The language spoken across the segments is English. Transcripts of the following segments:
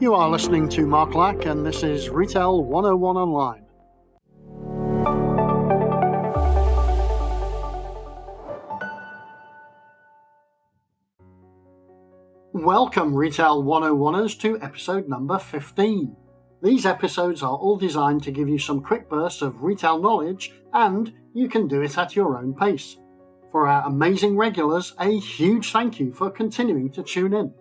You are listening to Mark Lack, and this is Retail 101 Online. Welcome, Retail 101ers, to episode number 15. These episodes are all designed to give you some quick bursts of retail knowledge, and you can do it at your own pace. For our amazing regulars, a huge thank you for continuing to tune in.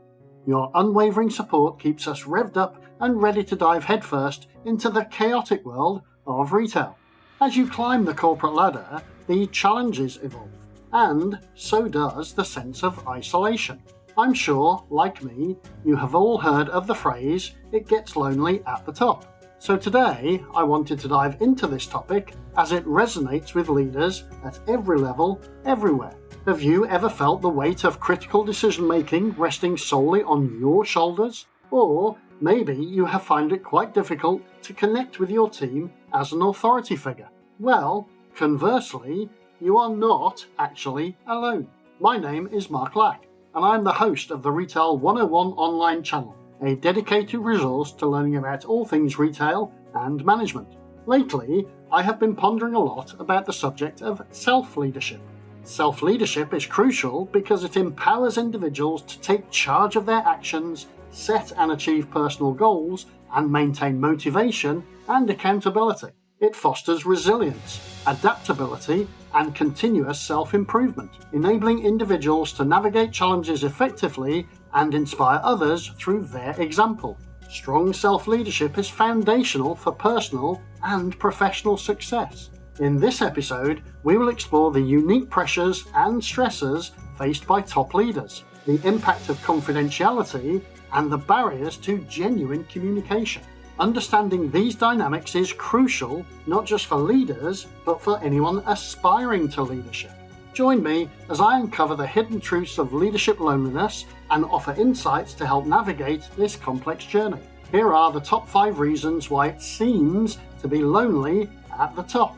Your unwavering support keeps us revved up and ready to dive headfirst into the chaotic world of retail. As you climb the corporate ladder, the challenges evolve, and so does the sense of isolation. I'm sure, like me, you have all heard of the phrase, "it gets lonely at the top." So today, I wanted to dive into this topic as it resonates with leaders at every level, everywhere. Have you ever felt the weight of critical decision-making resting solely on your shoulders? Or maybe you have found it quite difficult to connect with your team as an authority figure. Well, conversely, you are not actually alone. My name is Mark Lack, and I'm the host of the Retail 101 online channel, a dedicated resource to learning about all things retail and management. Lately, I have been pondering a lot about the subject of self-leadership. Self-leadership is crucial because it empowers individuals to take charge of their actions, set and achieve personal goals, and maintain motivation and accountability. It fosters resilience, adaptability, and continuous self-improvement, enabling individuals to navigate challenges effectively and inspire others through their example. Strong self-leadership is foundational for personal and professional success. In this episode, we will explore the unique pressures and stresses faced by top leaders, the impact of confidentiality, and the barriers to genuine communication. Understanding these dynamics is crucial not just for leaders, but for anyone aspiring to leadership. Join me as I uncover the hidden truths of leadership loneliness and offer insights to help navigate this complex journey. Here are the top 5 reasons why it seems to be lonely at the top.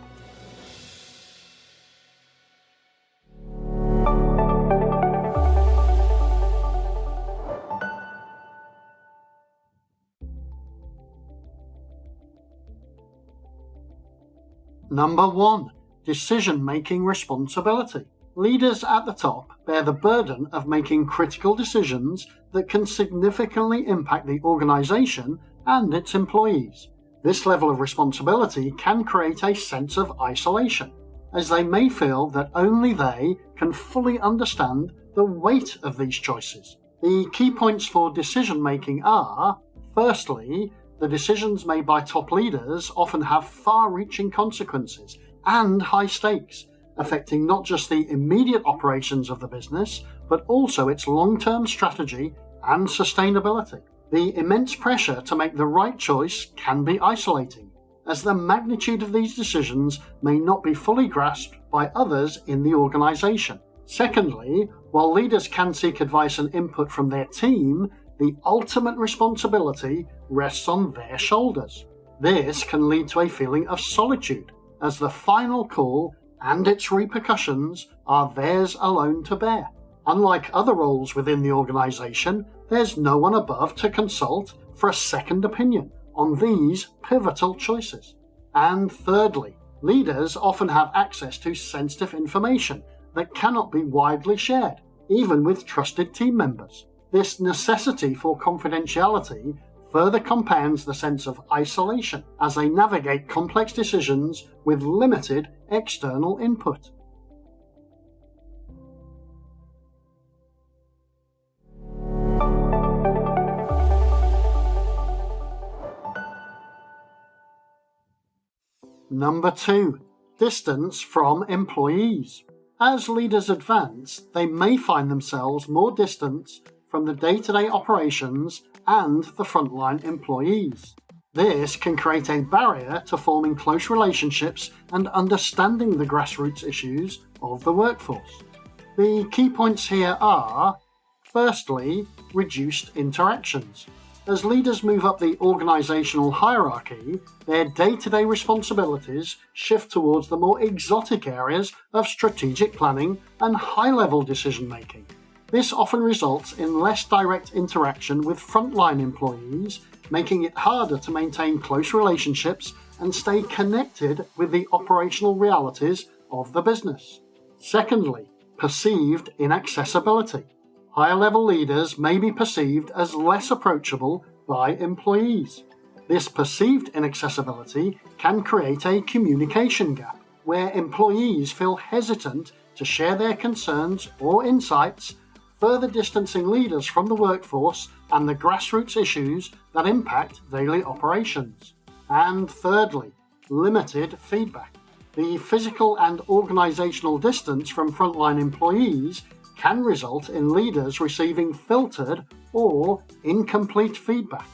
Number 1. Decision-making responsibility. Leaders at the top bear the burden of making critical decisions that can significantly impact the organization and its employees. This level of responsibility can create a sense of isolation, as they may feel that only they can fully understand the weight of these choices. The key points for decision-making are, firstly, the decisions made by top leaders often have far-reaching consequences and high stakes, affecting not just the immediate operations of the business, but also its long-term strategy and sustainability. The immense pressure to make the right choice can be isolating, as the magnitude of these decisions may not be fully grasped by others in the organization. Secondly, while leaders can seek advice and input from their team, the ultimate responsibility rests on their shoulders. This can lead to a feeling of solitude, as the final call and its repercussions are theirs alone to bear. Unlike other roles within the organization, there's no one above to consult for a second opinion on these pivotal choices. And thirdly, leaders often have access to sensitive information that cannot be widely shared, even with trusted team members. This necessity for confidentiality further compounds the sense of isolation as they navigate complex decisions with limited external input. Number 2. Distance from employees. As leaders advance, they may find themselves more distant from the day-to-day operations and the frontline employees. This can create a barrier to forming close relationships and understanding the grassroots issues of the workforce. The key points here are, firstly, reduced interactions. As leaders move up the organizational hierarchy, their day-to-day responsibilities shift towards the more exotic areas of strategic planning and high-level decision-making. This often results in less direct interaction with frontline employees, making it harder to maintain close relationships and stay connected with the operational realities of the business. Secondly, perceived inaccessibility. Higher-level leaders may be perceived as less approachable by employees. This perceived inaccessibility can create a communication gap, where employees feel hesitant to share their concerns or insights, further distancing leaders from the workforce and the grassroots issues that impact daily operations. And thirdly, limited feedback. The physical and organizational distance from frontline employees can result in leaders receiving filtered or incomplete feedback.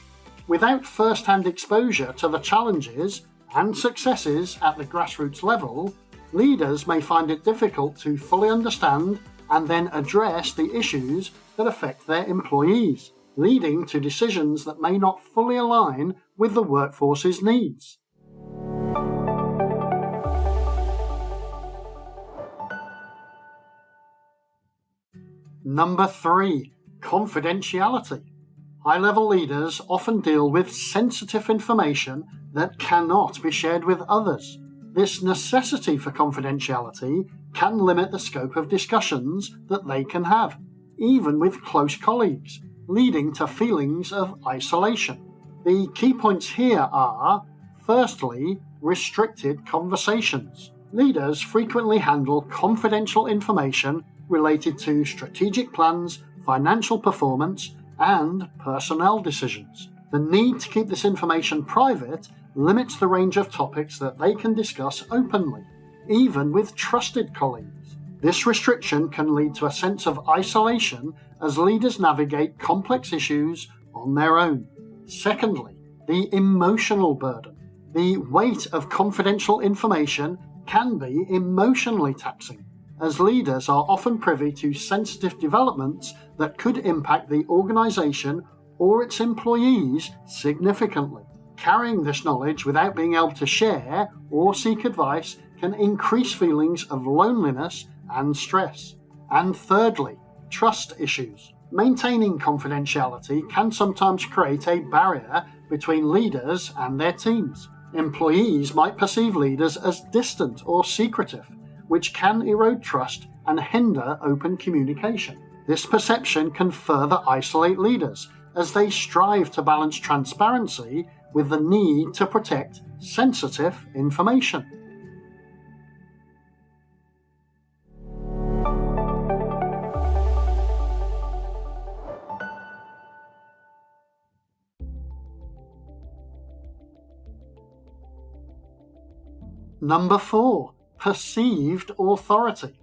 Without first-hand exposure to the challenges and successes at the grassroots level, leaders may find it difficult to fully understand and then address the issues that affect their employees, leading to decisions that may not fully align with the workforce's needs. Number 3. Confidentiality. High-level leaders often deal with sensitive information that cannot be shared with others. This necessity for confidentiality can limit the scope of discussions that they can have, even with close colleagues, leading to feelings of isolation. The key points here are, firstly, restricted conversations. Leaders frequently handle confidential information related to strategic plans, financial performance, and personnel decisions. The need to keep this information private limits the range of topics that they can discuss openly, even with trusted colleagues. This restriction can lead to a sense of isolation as leaders navigate complex issues on their own. Secondly, the emotional burden. The weight of confidential information can be emotionally taxing, as leaders are often privy to sensitive developments that could impact the organization or its employees significantly. Carrying this knowledge without being able to share or seek advice can increase feelings of loneliness and stress. And thirdly, trust issues. Maintaining confidentiality can sometimes create a barrier between leaders and their teams. Employees might perceive leaders as distant or secretive, which can erode trust and hinder open communication. This perception can further isolate leaders as they strive to balance transparency with the need to protect sensitive information. Number 4. Perceived authority.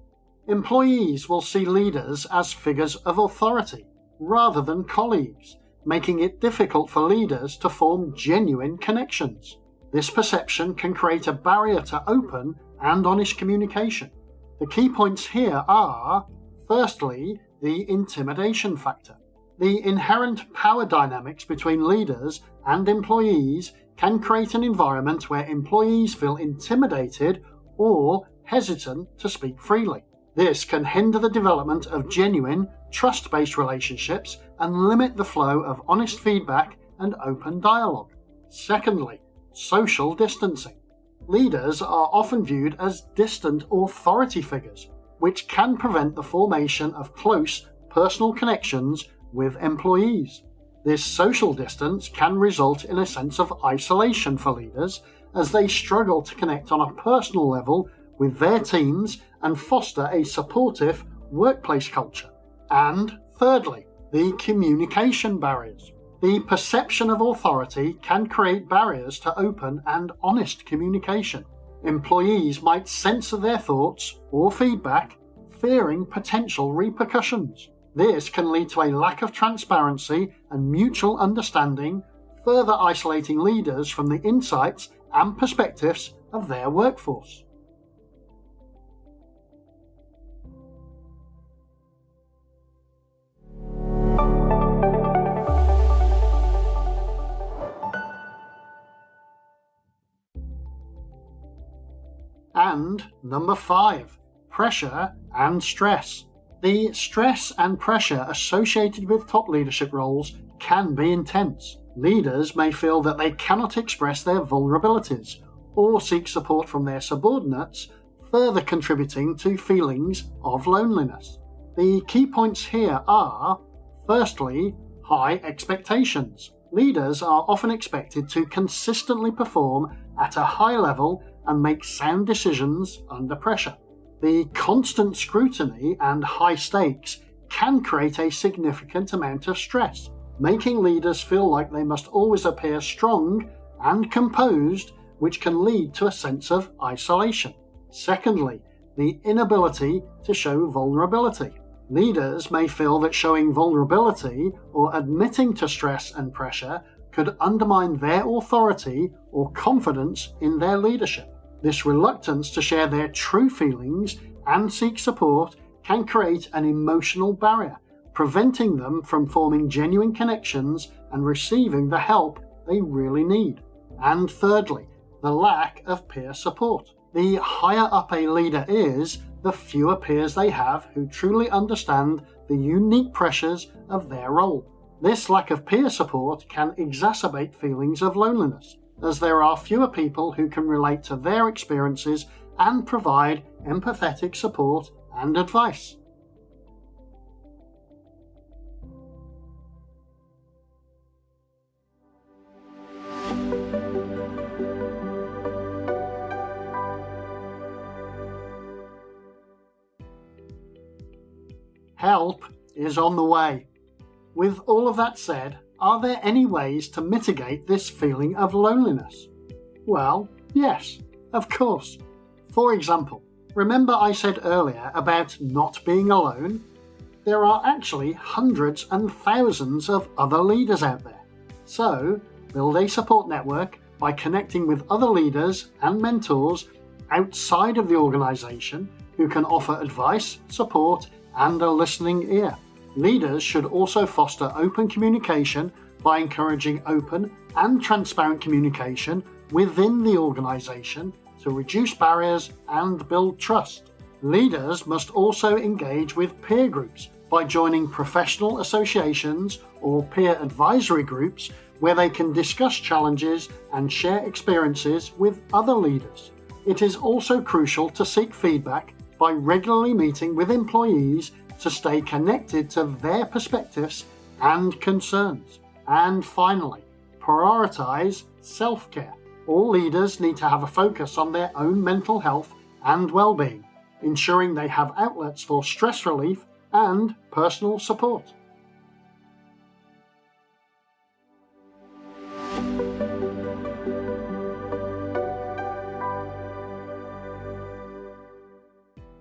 Employees will see leaders as figures of authority rather than colleagues, making it difficult for leaders to form genuine connections. This perception can create a barrier to open and honest communication. The key points here are, firstly, the intimidation factor. The inherent power dynamics between leaders and employees can create an environment where employees feel intimidated or hesitant to speak freely. This can hinder the development of genuine, trust-based relationships and limit the flow of honest feedback and open dialogue. Secondly, social distancing. Leaders are often viewed as distant authority figures, which can prevent the formation of close personal connections with employees. This social distance can result in a sense of isolation for leaders as they struggle to connect on a personal level with their teams and foster a supportive workplace culture. And thirdly, the communication barriers. The perception of authority can create barriers to open and honest communication. Employees might censor their thoughts or feedback, fearing potential repercussions. This can lead to a lack of transparency and mutual understanding, further isolating leaders from the insights and perspectives of their workforce. And number 5, pressure and stress. The stress and pressure associated with top leadership roles can be intense. Leaders may feel that they cannot express their vulnerabilities or seek support from their subordinates, further contributing to feelings of loneliness. The key points here are, firstly, high expectations. Leaders are often expected to consistently perform at a high level and make sound decisions under pressure. The constant scrutiny and high stakes can create a significant amount of stress, making leaders feel like they must always appear strong and composed, which can lead to a sense of isolation. Secondly, the inability to show vulnerability. Leaders may feel that showing vulnerability or admitting to stress and pressure could undermine their authority or confidence in their leadership. This reluctance to share their true feelings and seek support can create an emotional barrier, preventing them from forming genuine connections and receiving the help they really need. And thirdly, the lack of peer support. The higher up a leader is, the fewer peers they have who truly understand the unique pressures of their role. This lack of peer support can exacerbate feelings of loneliness, as there are fewer people who can relate to their experiences and provide empathetic support and advice. Help is on the way. With all of that said, are there any ways to mitigate this feeling of loneliness? Well, yes, of course. For example, remember I said earlier about not being alone? There are actually hundreds and thousands of other leaders out there. So, build a support network by connecting with other leaders and mentors outside of the organisation who can offer advice, support, and a listening ear. Leaders should also foster open communication by encouraging open and transparent communication within the organisation to reduce barriers and build trust. Leaders must also engage with peer groups by joining professional associations or peer advisory groups where they can discuss challenges and share experiences with other leaders. It is also crucial to seek feedback by regularly meeting with employees to stay connected to their perspectives and concerns. And finally, prioritize self-care. All leaders need to have a focus on their own mental health and well-being, ensuring they have outlets for stress relief and personal support.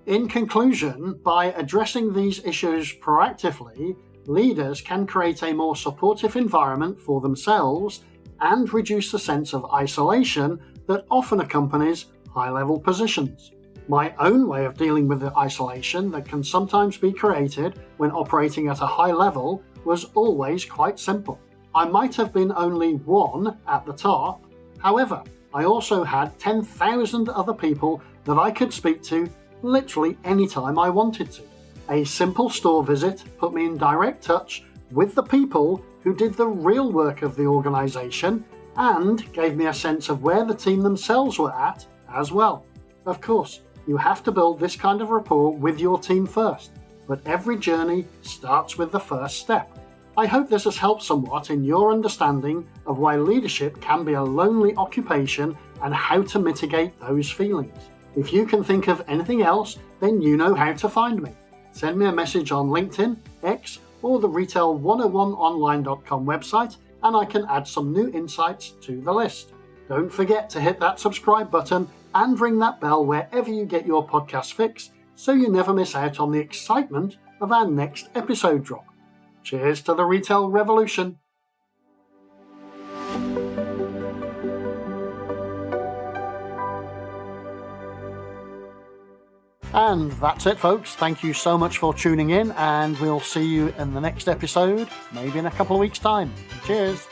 In conclusion, by addressing these issues proactively, leaders can create a more supportive environment for themselves and reduce the sense of isolation that often accompanies high-level positions. My own way of dealing with the isolation that can sometimes be created when operating at a high level was always quite simple. I might have been only one at the top, however, I also had 10,000 other people that I could speak to literally anytime I wanted to. A simple store visit put me in direct touch with the people who did the real work of the organisation and gave me a sense of where the team themselves were at as well. Of course, you have to build this kind of rapport with your team first, but every journey starts with the first step. I hope this has helped somewhat in your understanding of why leadership can be a lonely occupation and how to mitigate those feelings. If you can think of anything else, then you know how to find me. Send me a message on LinkedIn, X, or the retail101online.com website, and I can add some new insights to the list. Don't forget to hit that subscribe button and ring that bell wherever you get your podcast fix, so you never miss out on the excitement of our next episode drop. Cheers to the retail revolution! And that's it, folks. Thank you so much for tuning in, and we'll see you in the next episode, maybe in a couple of weeks' time. Cheers!